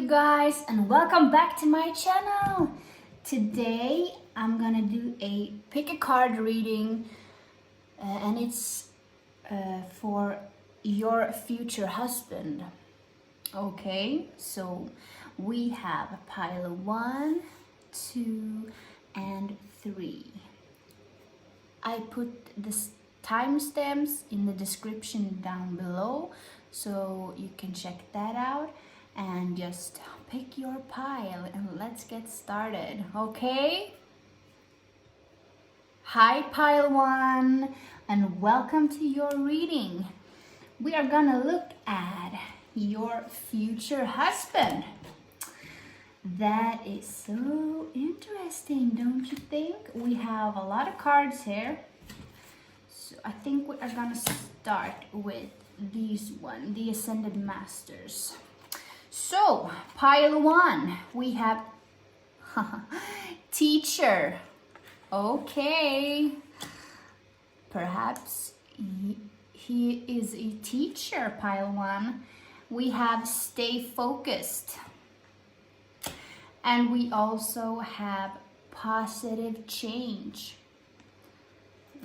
you guys and welcome back to my channel. Today I'm gonna do a pick a card reading and it's for your future husband. Okay, so we have a pile of 1, 2 and 3. I put the timestamps in the description down below so you can check that out and just pick your pile and let's get started, okay? Hi pile 1 and welcome to your reading. We are gonna look at your future husband. That is so interesting, don't you think? We have a lot of cards here. So I think we are gonna start with these one, the Ascended Masters. So, pile 1, we have teacher. Okay, perhaps he is a teacher, pile 1. We have stay focused. And we also have positive change.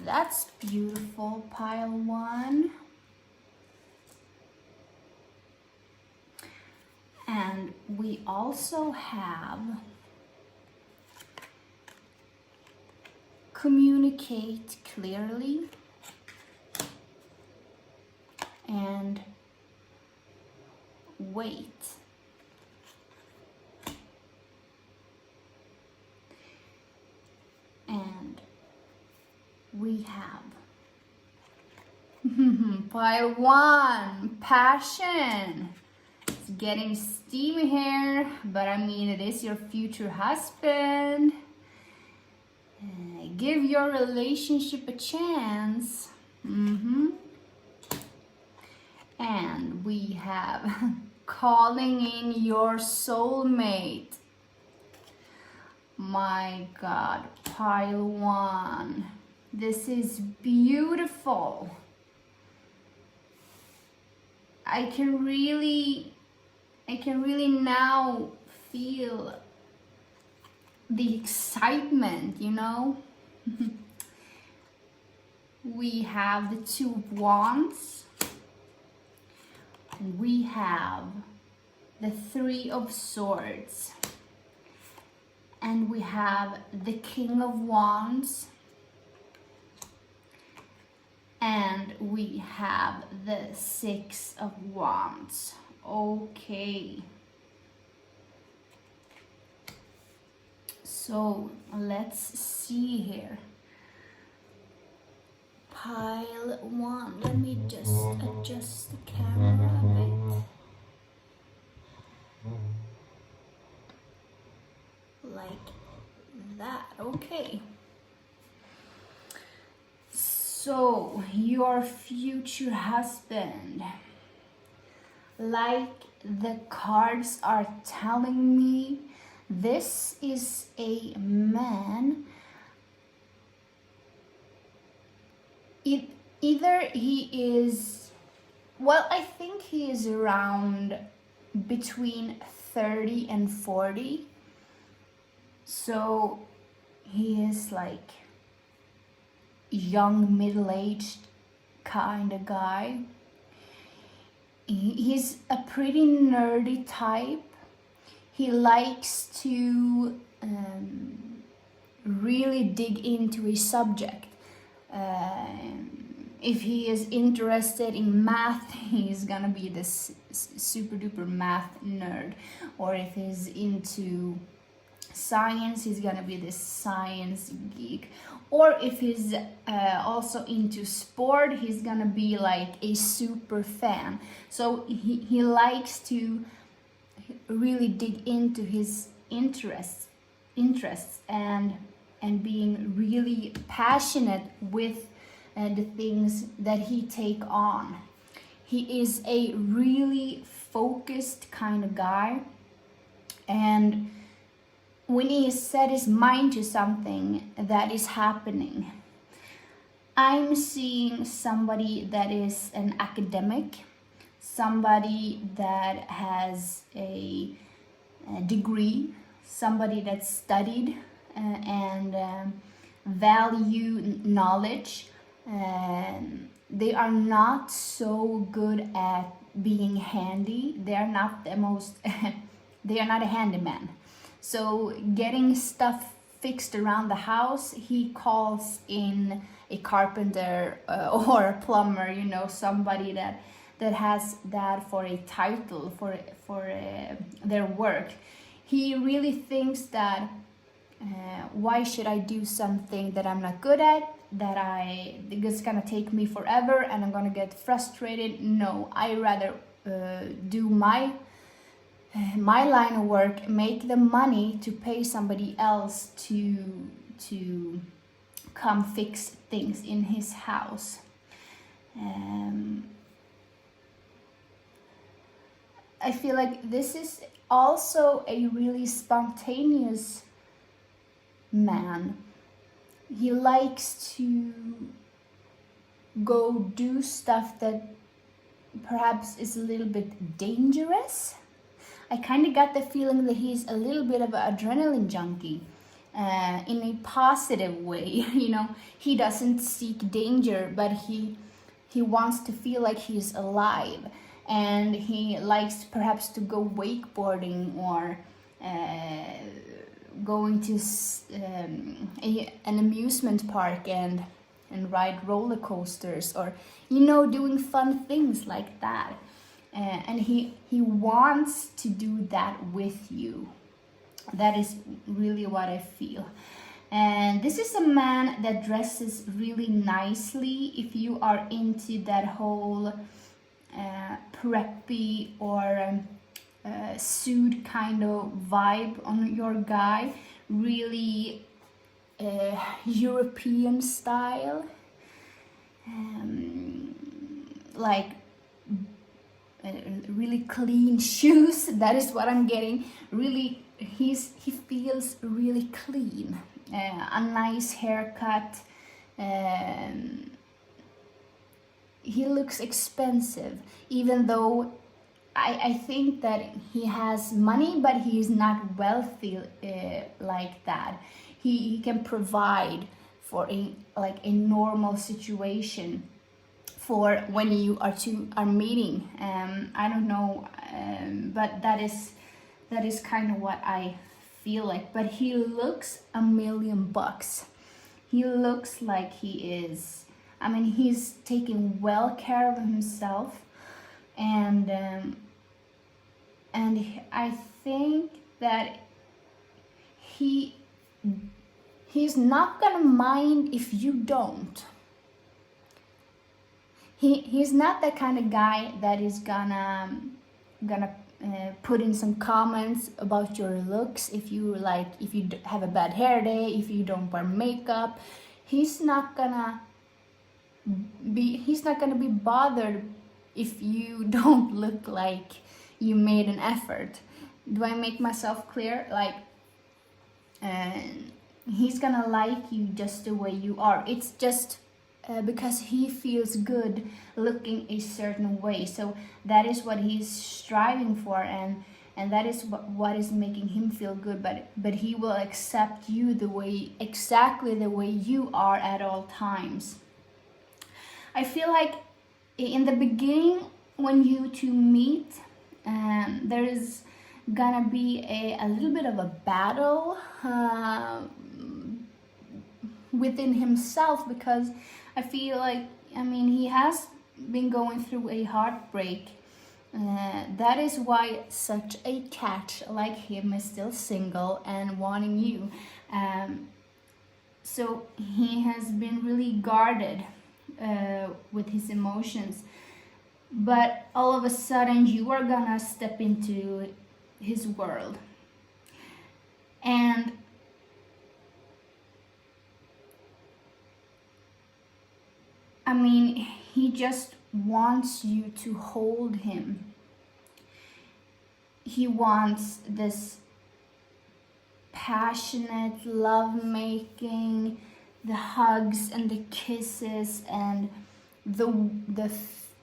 That's beautiful, pile 1. And we also have communicate clearly and wait. And we have pile 1, passion. It's getting steamy here, but I mean it is your future husband. Give your relationship a chance. And we have calling in your soulmate. My God, pile 1. This is beautiful. I can really now feel the excitement, you know? We have the 2 of Wands. And we have the 3 of Swords. And we have the King of Wands. And we have the 6 of Wands. Okay. So let's see here. Pile 1. Let me just adjust the camera a bit. Like that. Okay. So, your future husband, like the cards are telling me, this is a man. Either he is, well, I think he is around between 30 and 40. So, he is like young, middle-aged kind of guy. He's a pretty nerdy type. He likes to really dig into a subject. If he is interested in math, he's gonna be this super duper math nerd. Or if he's into science, he's gonna be this science geek. Or if he's also into sport, he's gonna be like a super fan. So he likes to really dig into his interests and being really passionate with the things that he take on. He is a really focused kind of guy, and when he set his mind to something that is happening, I'm seeing somebody that is an academic, somebody that has a degree, somebody that studied and value knowledge. They are not so good at being handy. They are not the most they are not a handyman. So getting stuff fixed around the house, he calls in a carpenter or a plumber, you know, somebody that has that for a title for their work. He really thinks that why should I do something that I'm not good at, it's gonna take me forever and I'm gonna get frustrated. No, I rather do my line of work, make the money to pay somebody else to come fix things in his house. I feel like this is also a really spontaneous man. He likes to go do stuff that perhaps is a little bit dangerous. I kind of got the feeling that he's a little bit of an adrenaline junkie in a positive way. You know, he doesn't seek danger, but he wants to feel like he's alive. And he likes perhaps to go wakeboarding or going to an amusement park and ride roller coasters, or, you know, doing fun things like that. And he wants to do that with you. That is really what I feel. And this is a man that dresses really nicely. If you are into that whole preppy or suit kind of vibe on your guy, really European style, like really clean shoes. That is what I'm getting. Really, he feels really clean. A nice haircut. He looks expensive, even though I think that he has money, but he's not wealthy like that. He can provide for a normal situation for when you are meeting. I don't know, but that is kind of what I feel like. But he looks $1,000,000. He looks like he is. I mean, he's taking well care of himself, and I think that he's not gonna mind if you don't. He's not that kind of guy that is gonna put in some comments about your looks if you have a bad hair day, if you don't wear makeup. He's not gonna be bothered if you don't look like you made an effort. Do I make myself clear? Like, he's gonna like you just the way you are. It's just because he feels good looking a certain way. So that is what he's striving for, and that is what is making him feel good. But he will accept you exactly the way you are at all times. I feel like in the beginning, when you two meet, there is gonna be a little bit of a battle within himself, because I feel like, I mean, he has been going through a heartbreak. That is why such a catch like him is still single and wanting you. So he has been really guarded with his emotions. But all of a sudden, you are gonna step into his world. And I mean, he just wants you to hold him. He wants this passionate lovemaking, the hugs and the kisses and the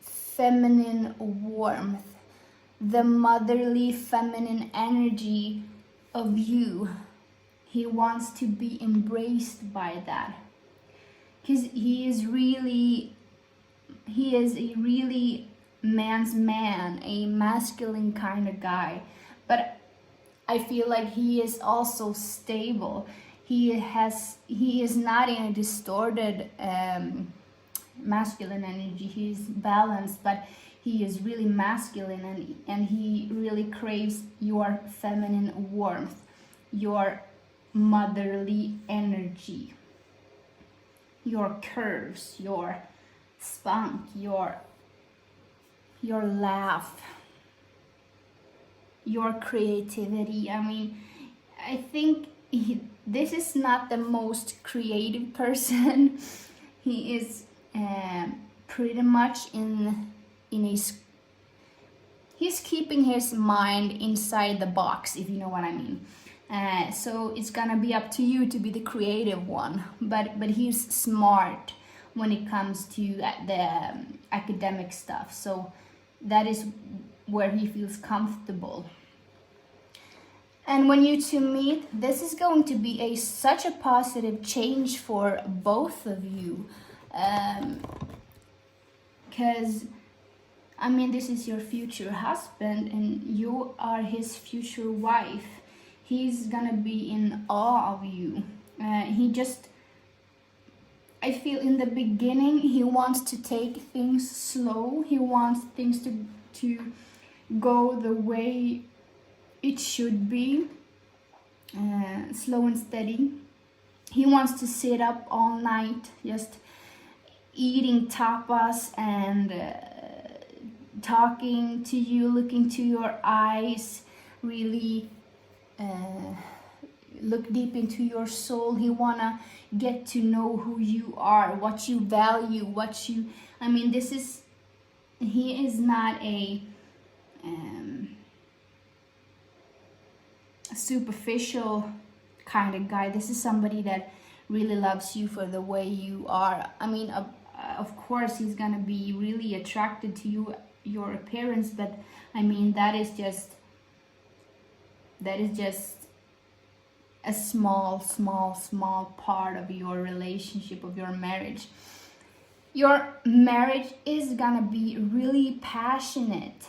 feminine warmth the motherly feminine energy of you. He wants to be embraced by that. Because he is a really man's man, a masculine kind of guy. But I feel like he is also stable. He is not in a distorted masculine energy. He is balanced, but he is really masculine, and he really craves your feminine warmth, your motherly energy, your curves, your spunk, your laugh, your creativity. I mean, I think this is not the most creative person. He is pretty much in his, he's keeping his mind inside the box, if you know what I mean. So it's gonna be up to you to be the creative one, but he's smart when it comes to the academic stuff, so that is where he feels comfortable. And when you two meet, this is going to be such a positive change for both of you, because I mean, this is your future husband and you are his future wife. He's gonna be in awe of you. I feel in the beginning he wants to take things slow. He wants things to go the way it should be, slow and steady. He wants to sit up all night just eating tapas and talking to you, looking to your eyes, really look deep into your soul. He wanna get to know who you are, what you value, I mean, he is not a superficial kind of guy. This is somebody that really loves you for the way you are. I mean, of course he's gonna be really attracted to you, your appearance, but I mean, that is just a small part of your relationship, of your marriage. Your marriage is gonna be really passionate.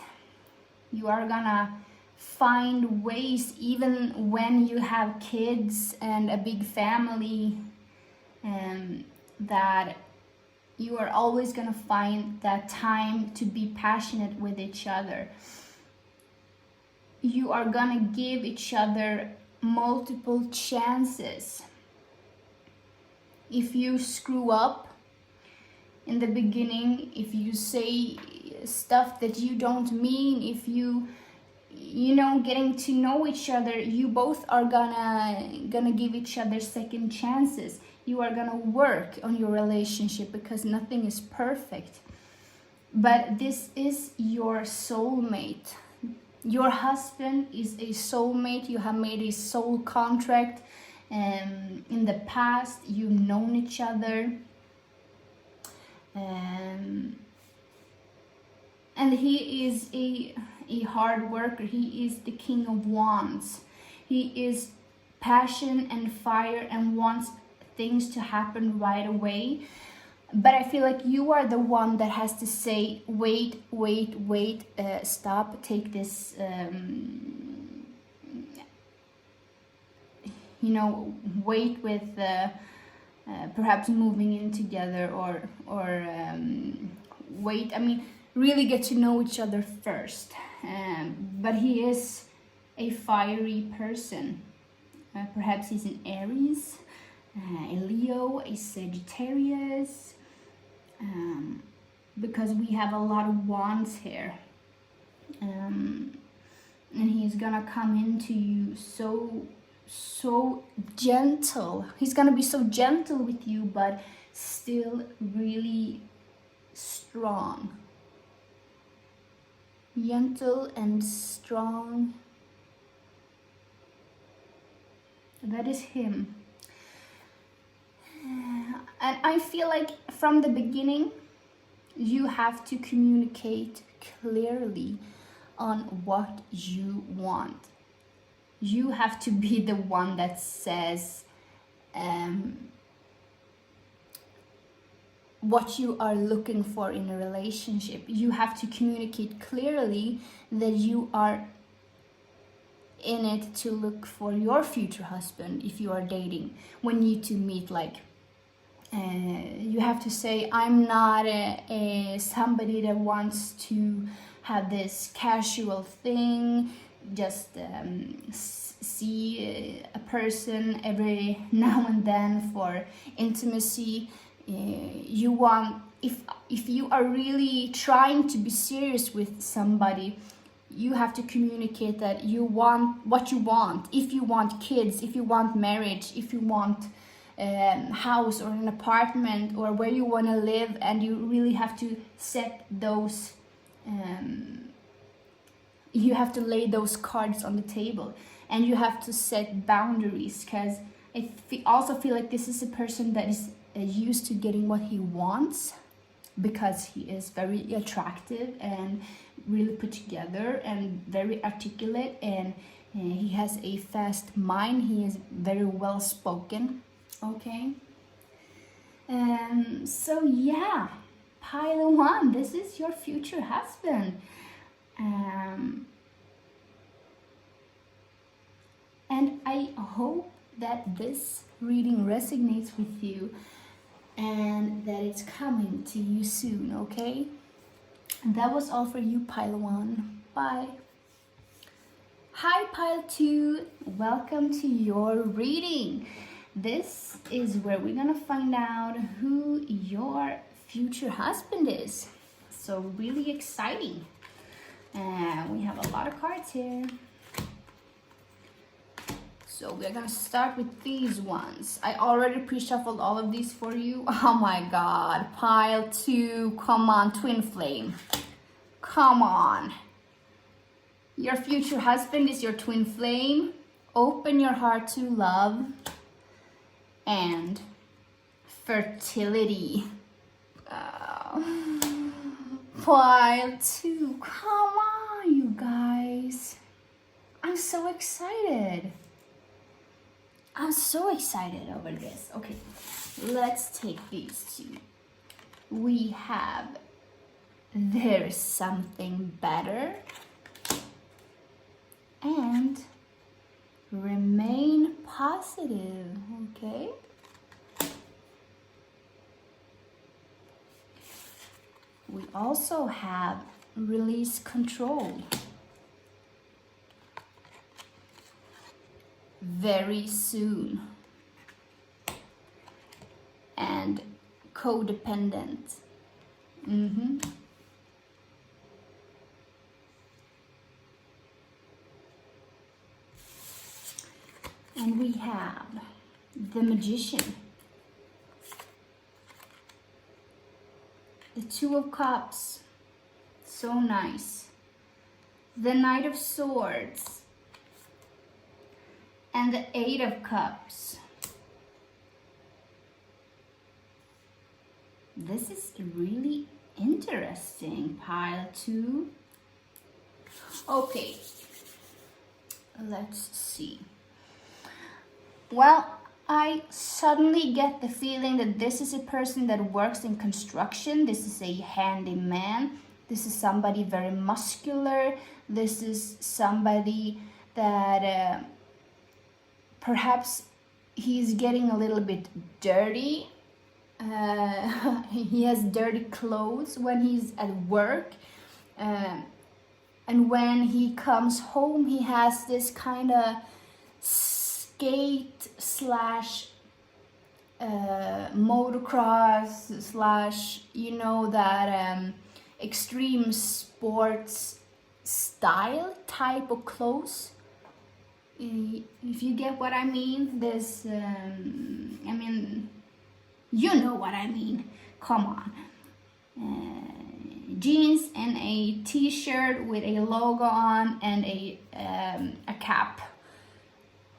You are gonna find ways, even when you have kids and a big family, that you are always gonna find that time to be passionate with each other. You are gonna give each other multiple chances. If you screw up in the beginning, if you say stuff that you don't mean, if you know, getting to know each other, you both are gonna give each other second chances. You are gonna work on your relationship because nothing is perfect. But this is your soulmate. Your husband is a soulmate. You have made a soul contract. In the past, you've known each other. And he is a hard worker. He is the King of Wands. He is passion and fire and wants things to happen right away. But I feel like you are the one that has to say, wait, stop, take this, wait with perhaps moving in together, or wait, I mean, really get to know each other first. But he is a fiery person. Perhaps he's an Aries, a Leo, a Sagittarius, because we have a lot of wands here. And he's gonna come into you so gentle. He's gonna be so gentle with you, but still really strong. Gentle and strong. That is him. And I feel like from the beginning, you have to communicate clearly on what you want. You have to be the one that says what you are looking for in a relationship. You have to communicate clearly that you are in it to look for your future husband. If you are dating, when you two meet, like you have to say, I'm not somebody that wants to have this casual thing, just see a person every now and then for intimacy. You want, if you are really trying to be serious with somebody, you have to communicate that you want what you want. If you want kids, if you want marriage, if you want house or an apartment, or where you want to live, and you really have to set those you have to lay those cards on the table, and you have to set boundaries, because I also feel like this is a person that is used to getting what he wants, because he is very attractive and really put together and very articulate, and he has a fast mind. He is very well spoken. Okay, so yeah, pile one, this is your future husband. And I hope that this reading resonates with you and that it's coming to you soon, okay? And that was all for you, pile one. Bye. Hi, pile two. Welcome to your reading. This is where we're gonna find out who your future husband is. So really exciting. We have a lot of cards here. So we're gonna start with these ones. I already pre-shuffled all of these for you. Oh my God, pile two, come on, twin flame. Come on. Your future husband is your twin flame. Open your heart to love and fertility. Pile two, come on, you guys. I'm so excited. I'm so excited over this. Okay, let's take these two. We have there's something better and remain positive, okay? We also have release control. Very soon. And codependent. And we have the Magician. The Two of Cups. So nice. The Knight of Swords. And the Eight of Cups. This is really interesting, pile two. Okay, let's see. Well, I suddenly get the feeling that this is a person that works in construction. This is a handyman. This is somebody very muscular. This is somebody that perhaps he's getting a little bit dirty. He has dirty clothes when he's at work. And when he comes home, he has this kind of skate slash motocross slash, you know, that extreme sports style type of clothes. If you get what I mean, this, I mean, you know what I mean. Come on. Jeans and a t-shirt with a logo on and a cap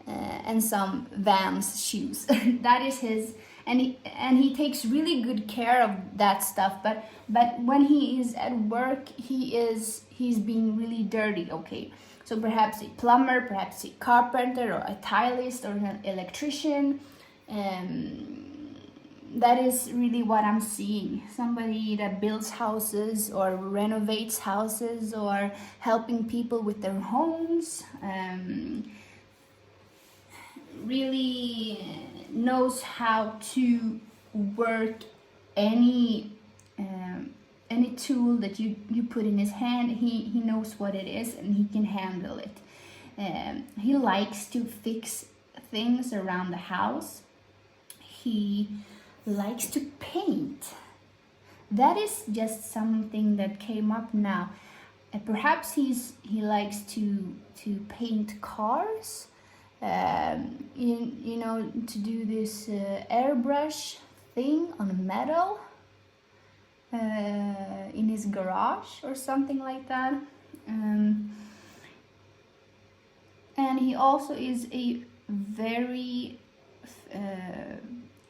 and some Vans shoes. That is his. he takes really good care of that stuff. But when he is at work, he's being really dirty. Okay, so perhaps a plumber, perhaps a carpenter, or a tilist, or an electrician. That is really what I'm seeing. Somebody that builds houses or renovates houses or helping people with their homes. Really knows how to work any tool that you put in his hand. He knows what it is and he can handle it. He likes to fix things around the house. He likes to paint. That is just something that came up now. Perhaps he likes to paint cars. You know, to do this airbrush thing on metal in his garage or something like that. And he also is a very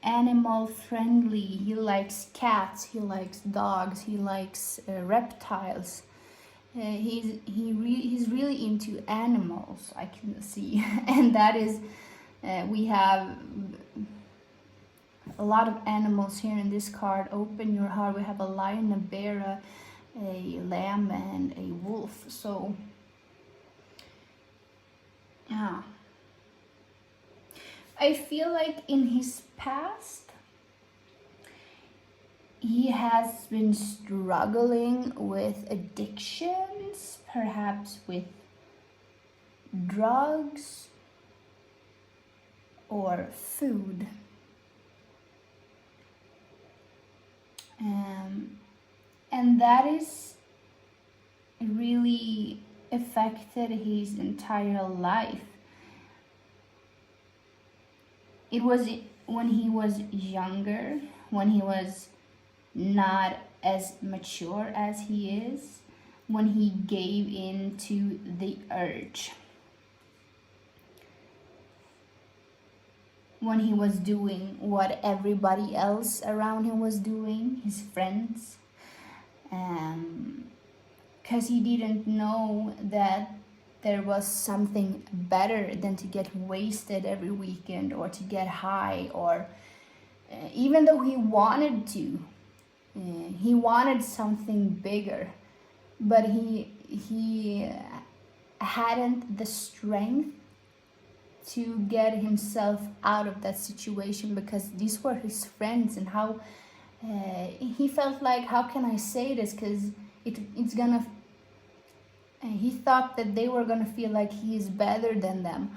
animal friendly. He likes cats, he likes dogs, he likes reptiles. He's really into animals, I can see. And that is, we have a lot of animals here in this card. Open your heart. We have a lion, a bear, a lamb, and a wolf. So yeah, I feel like in his past he has been struggling with addictions, perhaps with drugs or food. And that is really affected his entire life. It was when he was younger, when he was not as mature as he is, when he gave in to the urge. When he was doing what everybody else around him was doing, his friends. Because he didn't know that there was something better than to get wasted every weekend or to get high, or even though he wanted to, he wanted something bigger, but he hadn't the strength to get himself out of that situation, because these were his friends. And how he felt like, how can I say this, because it's gonna, he thought that they were gonna feel like he is better than them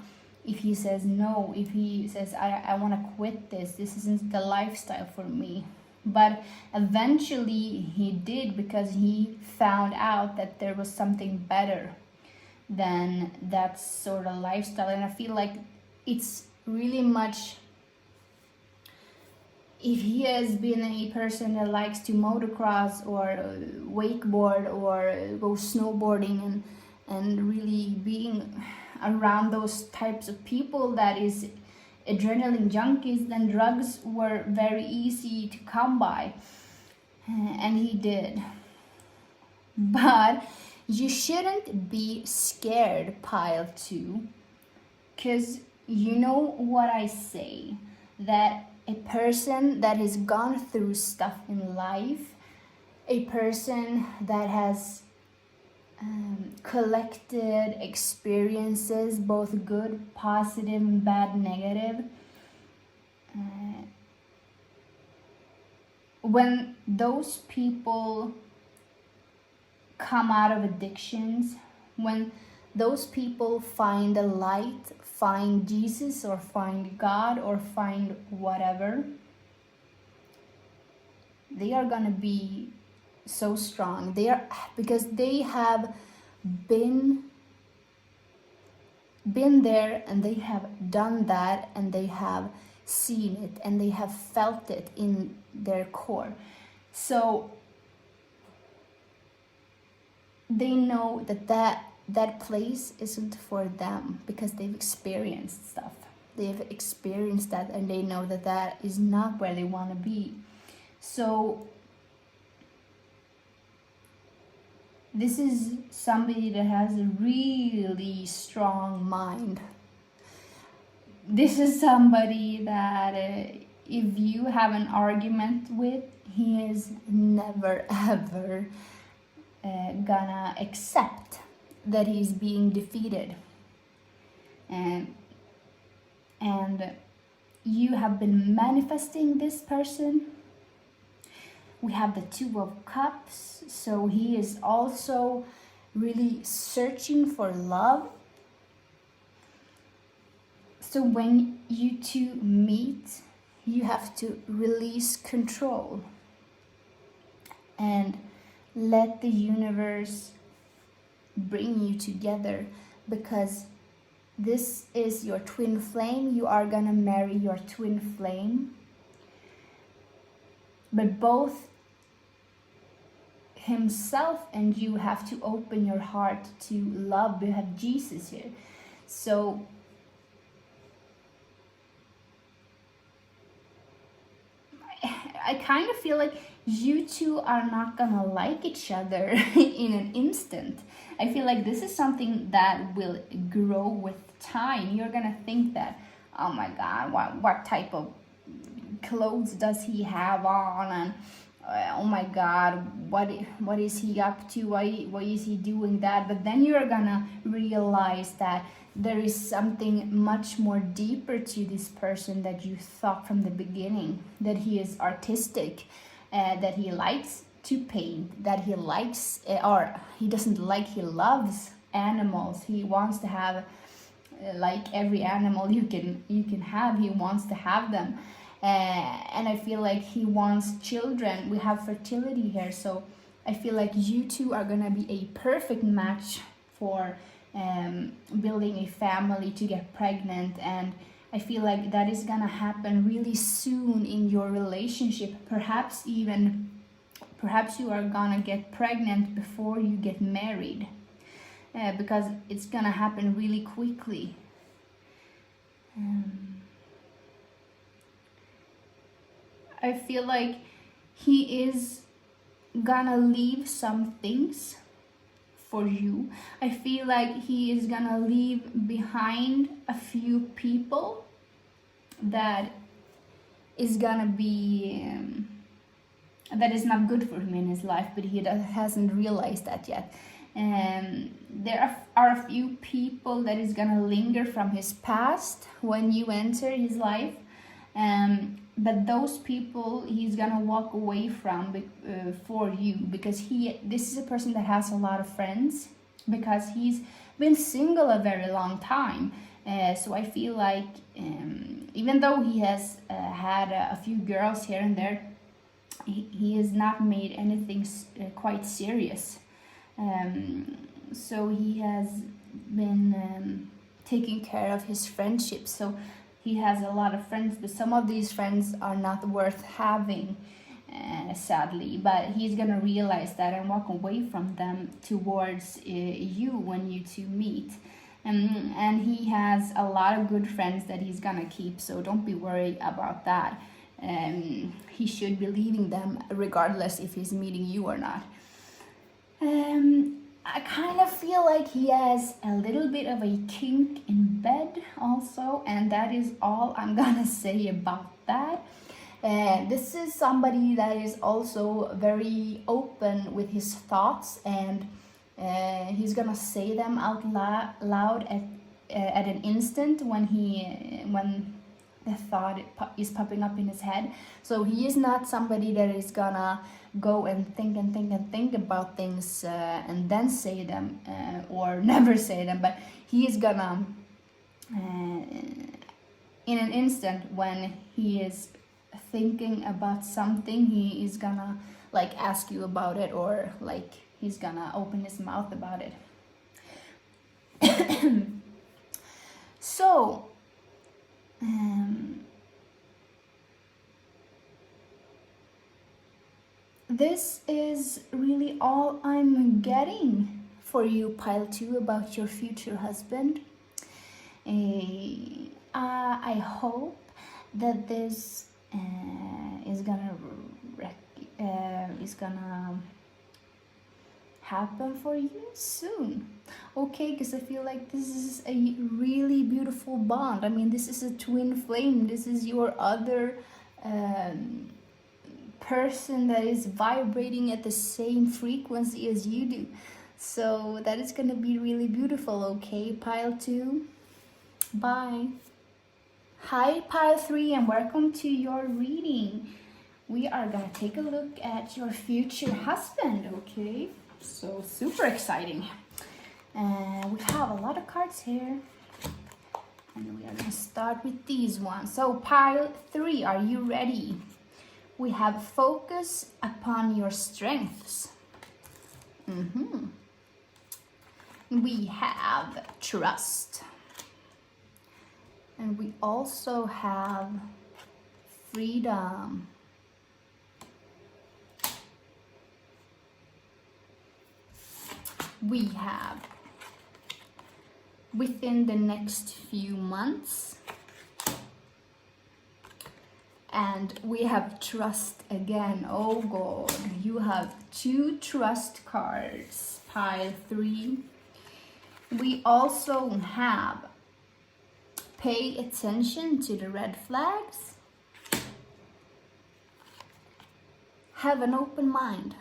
if he says no, if he says I want to quit this isn't the lifestyle for me. But eventually he did, because he found out that there was something better than that sort of lifestyle. And I feel like it's really much, if he has been a person that likes to motocross or wakeboard or go snowboarding and really being around those types of people that is adrenaline junkies, then drugs were very easy to come by, and he did. But you shouldn't be scared, pile 2, because you know what I say, that a person that has gone through stuff in life, a person that has collected experiences, both good, positive, and bad, negative, when those people come out of addictions, when those people find a light, find Jesus or find God or find whatever, they are gonna be so strong. They are, because they have been there, and they have done that, and they have seen it, and they have felt it in their core. So they know that place isn't for them, because they've experienced stuff. They've experienced that, and they know that that is not where they want to be. So this is somebody that has a really strong mind. This is somebody that if you have an argument with, he is never ever gonna accept that he's being defeated. And you have been manifesting this person. We have the Two of Cups, so he is also really searching for love. So when you two meet, you have to release control and let the universe bring you together, because this is your twin flame. You are gonna marry your twin flame, but both himself and you have to open your heart to love. We have Jesus here. So I kind of feel like you two are not gonna like each other in an instant. I feel like this is something that will grow with time. You're gonna think that, oh my God, what type of clothes does he have on, and oh my God, what is he up to? Why is he doing that? But then you're gonna realize that there is something much more deeper to this person that you thought from the beginning. That he is artistic, that he likes to paint, that he likes, or he doesn't like, he loves animals. He wants to have, like every animal you can have, he wants to have them. And I feel like he wants children. We have fertility here, so I feel like you two are gonna be a perfect match for building a family, to get pregnant. And I feel like that is gonna happen really soon in your relationship. Perhaps you are gonna get pregnant before you get married, because it's gonna happen really quickly. I feel like he is gonna leave some things for you. I feel like he is gonna leave behind a few people that is gonna be that is not good for him in his life, but he hasn't realized that yet. There are a few people that is gonna linger from his past when you enter his life. But those people he's gonna walk away from for you, because this is a person that has a lot of friends, because he's been single a very long time. So I feel like even though he has had a few girls here and there, he has not made anything quite serious. So he has been taking care of his friendships. So he has a lot of friends, but some of these friends are not worth having, sadly. But he's gonna realize that and walk away from them towards you when you two meet. And he has a lot of good friends that he's gonna keep, so don't be worried about that. He should be leaving them regardless if he's meeting you or not. I kind of feel like he has a little bit of a kink in bed also, and that is all I'm gonna say about that. This is somebody that is also very open with his thoughts, and he's gonna say them out loud at an instant when the thought is popping up in his head. So he is not somebody that is gonna go and think about things and then say them, or never say them, but he is gonna in an instant, when he is thinking about something, he is gonna like ask you about it, or like he's gonna open his mouth about it. So this is really all I'm getting for you, pile 2, about your future husband. I hope that this is gonna happen for you soon, okay? Because I feel like this is a really beautiful bond. I mean, this is a twin flame. This is your other person that is vibrating at the same frequency as you do. So that is gonna be really beautiful, okay? Pile 2, bye. Hi, Pile 3, and welcome to your reading. We are gonna take a look at your future husband, okay? So super exciting. We have a lot of cards here, and we are gonna start with these ones. So Pile 3, are you ready? We have focus upon your strengths. We have trust. And we also have freedom. We have within the next few months. And we have trust again. Oh God, you have 2 trust cards, Pile 3. We also have pay attention to the red flags. Have an open mind.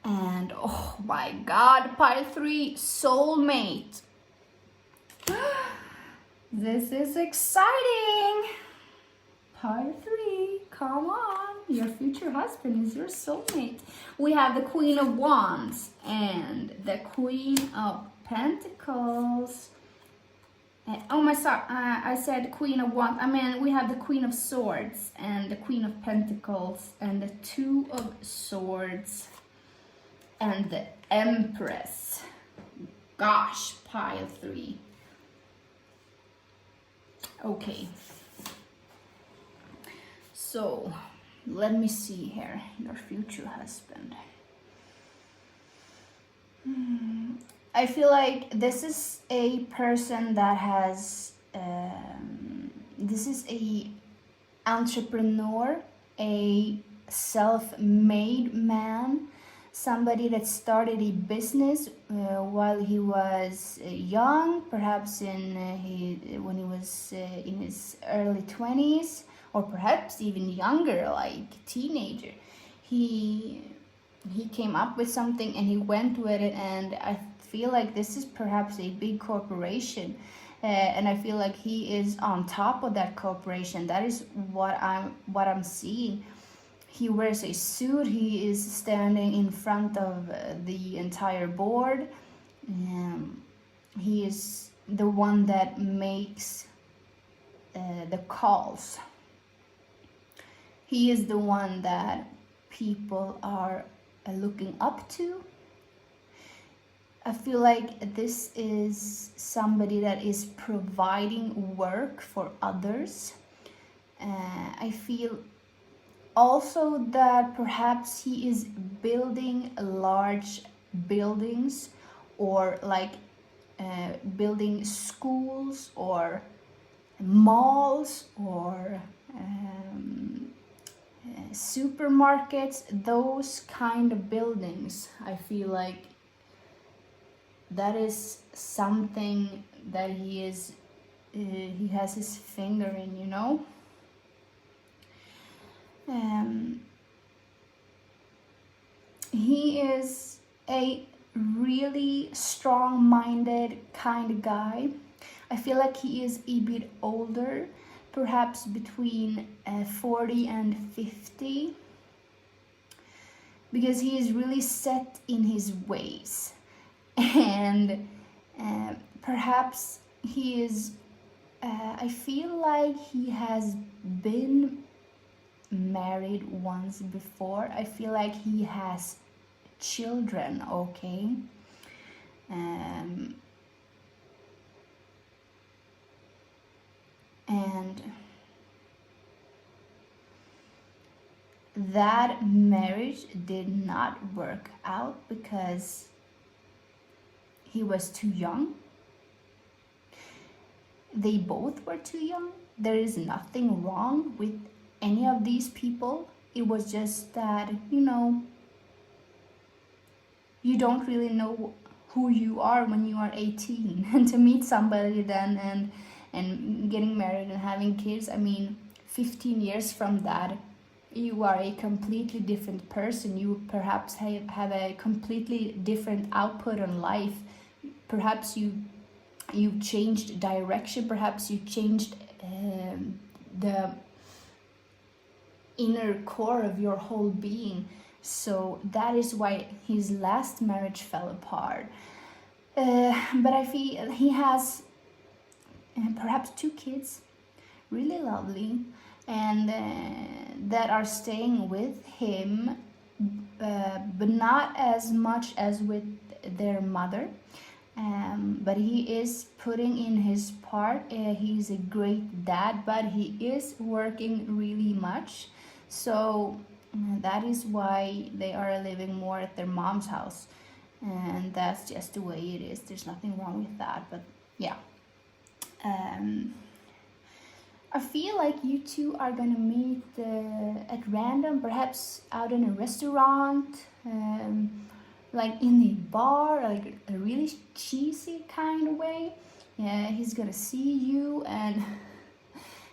And oh my God, Pile 3, soulmate. This is exciting. Pile 3, come on. Your future husband is your soulmate. We have the Queen of Wands and the Queen of Pentacles. Oh my, sorry, I said Queen of Wands. I mean, we have the Queen of Swords and the Queen of Pentacles and the Two of Swords and the Empress. Gosh, Pile 3. Okay. So, let me see here, your future husband. I feel like this is a person that has, this is a entrepreneur, a self-made man, somebody that started a business while he was young, perhaps when he was in his early 20s, or perhaps even younger, like teenager. He came up with something and he went with it, and I feel like this is perhaps a big corporation, and I feel like he is on top of that corporation. That is what I'm seeing. He wears a suit. He is standing in front of the entire board. He is the one that makes the calls. He is the one that people are looking up to. I feel like this is somebody that is providing work for others. I feel also that perhaps he is building large buildings, or like building schools or malls or supermarkets, those kind of buildings. I feel like that is something that he has his finger in, you know. He is a really strong-minded kind of guy. I feel like he is a bit older, perhaps between 40 and 50, because he is really set in his ways. And perhaps he is, I feel like he has been married once before. I feel like he has children, okay? And that marriage did not work out because he was too young. they both were too young. There is nothing wrong with any of these people. It was just that, you know, you don't really know who you are when you are 18. And to meet somebody then and getting married and having kids, I mean, 15 years from that, you are a completely different person. You perhaps have a completely different output on life. Perhaps you've changed direction. Perhaps you changed the inner core of your whole being. So that is why his last marriage fell apart. But I feel he has perhaps 2 kids, really lovely, and that are staying with him, but not as much as with their mother. But he is putting in his part. He's a great dad, but he is working really much. So that is why they are living more at their mom's house. And that's just the way it is. There's nothing wrong with that. But yeah. I feel like you two are gonna meet at random, perhaps out in a restaurant, like in a bar, like a really cheesy kind of way. Yeah, he's gonna see you and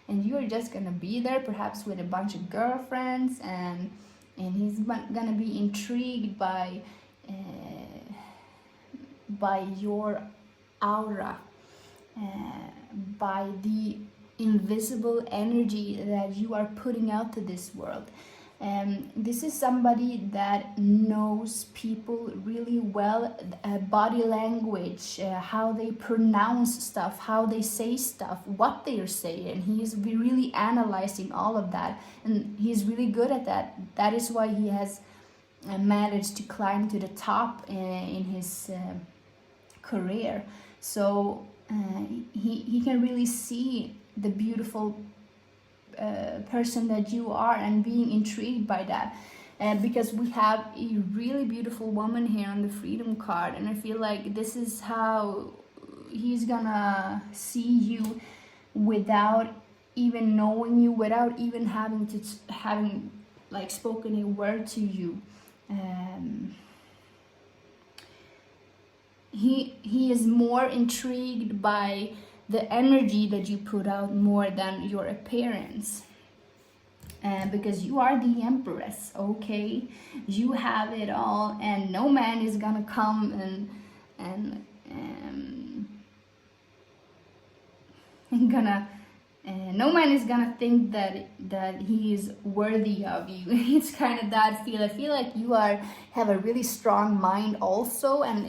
you're just gonna be there, perhaps with a bunch of girlfriends, and he's gonna be intrigued by your aura, by the invisible energy that you are putting out to this world. This is somebody that knows people really well, body language, how they pronounce stuff, how they say stuff, what they're saying. He's really analyzing all of that, and he's really good at that. That is why he has managed to climb to the top in his career. So he can really see the beautiful person that you are and being intrigued by that. Because we have a really beautiful woman here on the Freedom card, and I feel like this is how he's gonna see you without even knowing you, without even having like spoken a word to you. He is more intrigued by the energy that you put out more than your appearance. Because you are the Empress, okay? You have it all, and no man is gonna come and no man is gonna think that he is worthy of you. It's kind of that feel. I feel like you have a really strong mind also, and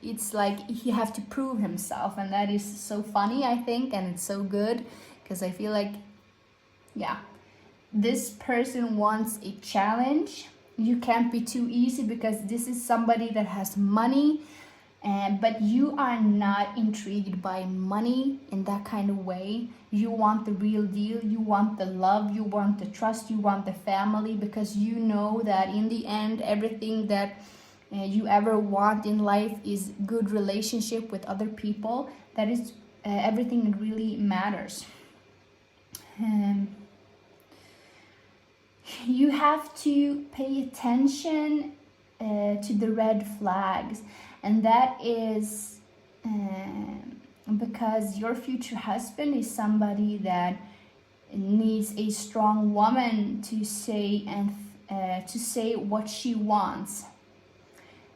it's like he have to prove himself, and that is so funny, I think, and it's so good, because I feel like, yeah, this person wants a challenge. You can't be too easy, because this is somebody that has money, but you are not intrigued by money in that kind of way. You want the real deal. You want the love. You want the trust. You want the family, because you know that in the end, everything that you ever want in life is good relationship with other people. That is everything that really matters. You have to pay attention to the red flags, and that is because your future husband is somebody that needs a strong woman to say what she wants,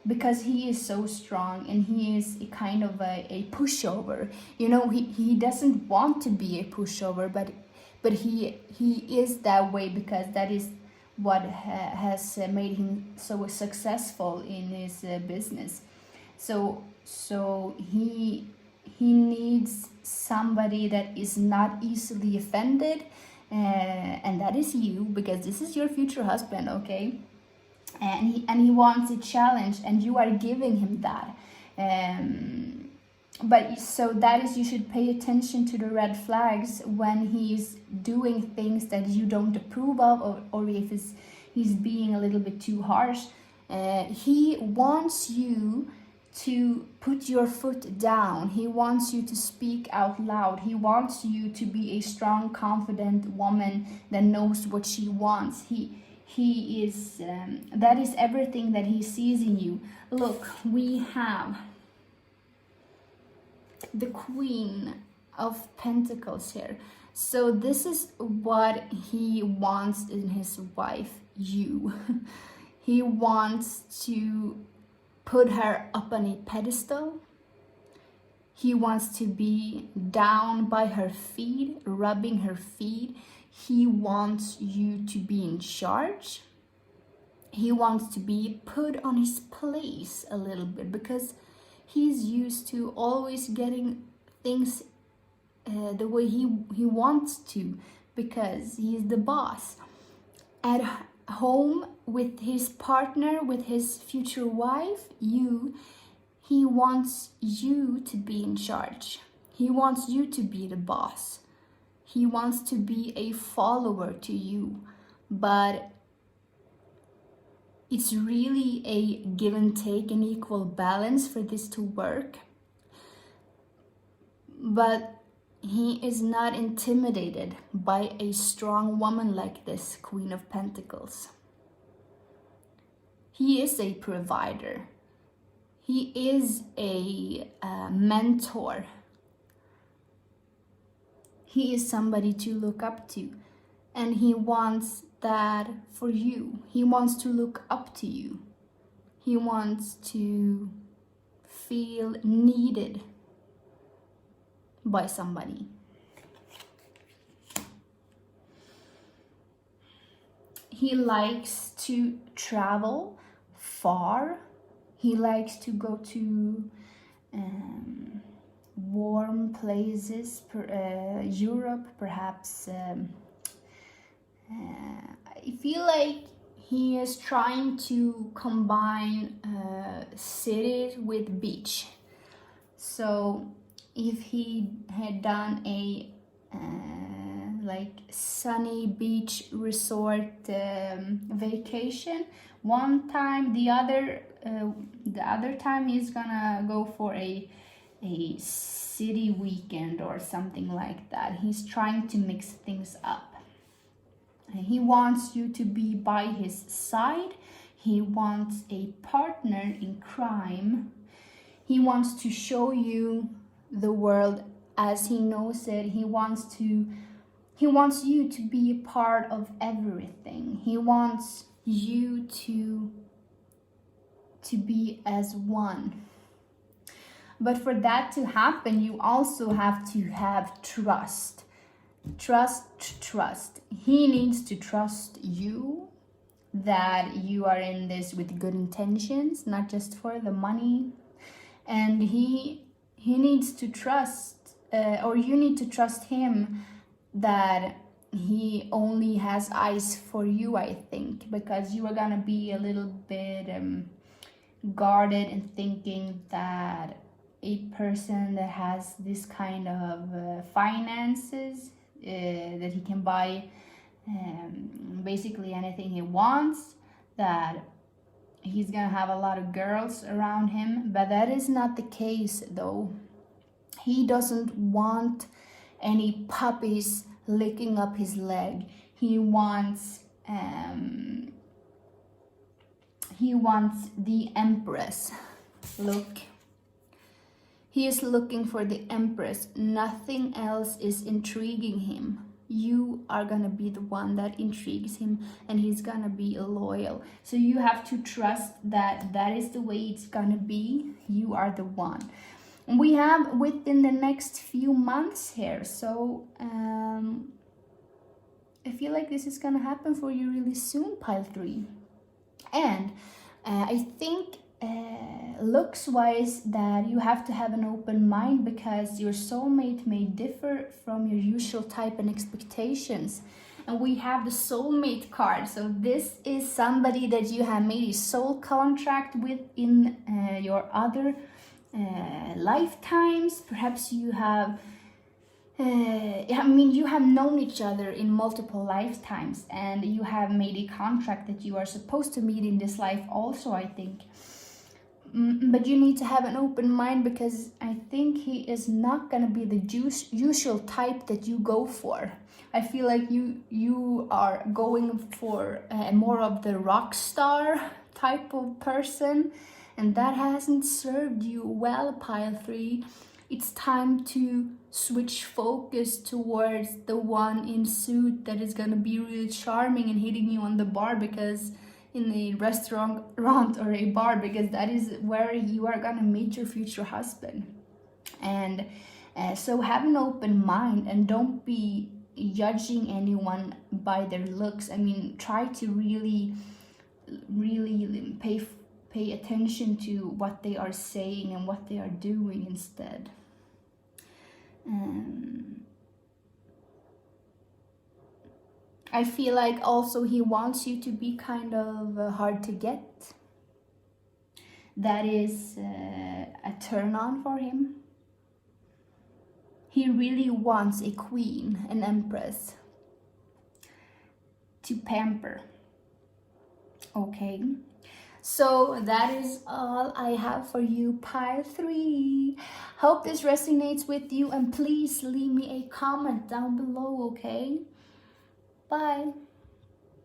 because he is so strong, and he is a kind of a pushover. You know, he doesn't want to be a pushover, but he is that way, because that is what has made him so successful in his business. So he needs somebody that is not easily offended, and that is you, because this is your future husband, okay? And he wants a challenge, and you are giving him that. But so that is, you should pay attention to the red flags when he's doing things that you don't approve of, or if he's being a little bit too harsh. He wants you to put your foot down. He wants you to speak out loud. He wants you to be a strong, confident woman that knows what she wants. He is, that is everything that he sees in you. Look, we have the Queen of Pentacles here. So this is what he wants in his wife, you. He wants to put her up on a pedestal. He wants to be down by her feet, rubbing her feet. He wants you to be in charge. He wants to be put on his place a little bit, because he's used to always getting things the way he wants to, because he's the boss. At home with his partner, with his future wife, he wants you to be in charge. He wants you to be the boss. He wants to be a follower to you. But it's really a give and take, an equal balance for this to work. But he is not intimidated by a strong woman like this, Queen of Pentacles. He is a provider. He is a mentor. He is somebody to look up to. And he wants that for you. He wants to look up to you. He wants to feel needed by somebody. He likes to travel far. He likes to go to warm places, Europe, perhaps. I feel like he is trying to combine cities with beach. So if he had done a like sunny beach resort vacation one time, the other time he's gonna go for a city weekend or something like that. He's trying to mix things up. He wants you to be by his side. He wants a partner in crime. He wants to show you the world as he knows it. He wants you to be a part of everything. He wants you to be as one. But for that to happen, you also have to have trust. Trust. He needs to trust you, that you are in this with good intentions, not just for the money. And he needs to trust, or you need to trust him, that he only has eyes for you, I think, because you are gonna be a little bit guarded and thinking that a person that has this kind of finances, that he can buy basically anything he wants, that he's gonna have a lot of girls around him. But that is not the case, though. He doesn't want any puppies licking up his leg. He wants the Empress. Look, he is looking for the Empress. Nothing else is intriguing him. You are gonna be the one that intrigues him, and he's gonna be loyal. So you have to trust that that is the way it's gonna be. You are the one. And we have within the next few months here. So I feel like this is gonna happen for you really soon, pile 3. And I think looks wise that you have to have an open mind, because your soulmate may differ from your usual type and expectations. And we have the soulmate card. So this is somebody that you have made a soul contract with in your other lifetimes. Perhaps you have you have known each other in multiple lifetimes, and you have made a contract that you are supposed to meet in this life also, I think. but you need to have an open mind, because I think he is not gonna be the usual type that you go for. I feel like you are going for more of the rock star type of person, and that hasn't served you well, pile 3. It's time to switch focus towards the one in suit that is gonna be really charming and hitting you on the bar, because in a restaurant or a bar, because that is where you are gonna meet your future husband. And so have an open mind and don't be judging anyone by their looks. I mean, try to really pay attention to what they are saying and what they are doing instead. I feel like also he wants you to be kind of hard to get. That is a turn on for him. He really wants a queen, an empress, to pamper. Okay, so that is all I have for you, pile 3. Hope this resonates with you, and please leave me a comment down below, okay? Bye.